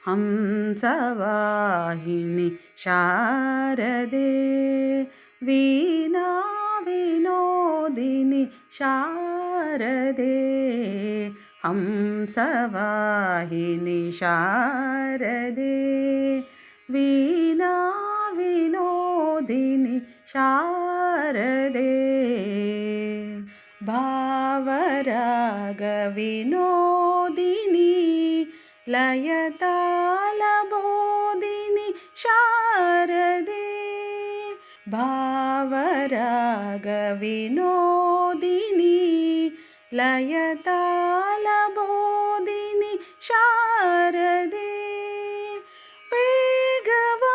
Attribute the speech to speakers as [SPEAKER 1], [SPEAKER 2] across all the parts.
[SPEAKER 1] हंसवाहिनि शारदे वीणा विनोदिनि शारदे हंसवाहिनि शारदे वीणा विनोदिनि शारदे भावरागविनोदिनी लयतालबोधिनि शारदे भावरागविनोदिनी लयतालबोधिनि शारदे वेगवाहिनि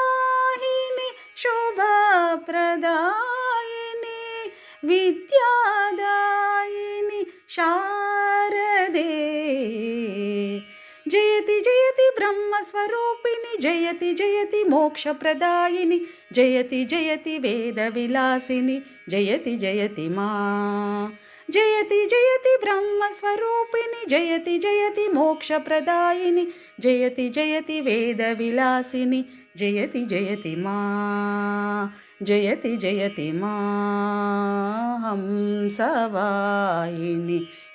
[SPEAKER 1] शुभप्रदायिनि विद्यादायिनि शारदे जयति जयति ब्रह्मस्वरूपिणि जयति जयति मोक्षप्रदायिनि जयति जयति वेदविलासिनि जयति जयति मा जयति जयति ब्रह्मस्वरूपिणि जयति जयति मोक्षप्रदायिनि जयति जयति वेदविलासिनि जयति जयति मा जयति जयति मा हंसवाहिनि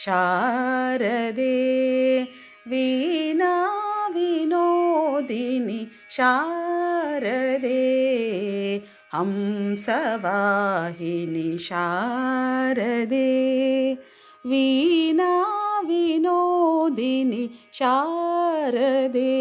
[SPEAKER 1] शारदे वीणा विनोदिनि शारदे हंसवाहिनि शारदे वीणा विनोदिनि शारदे।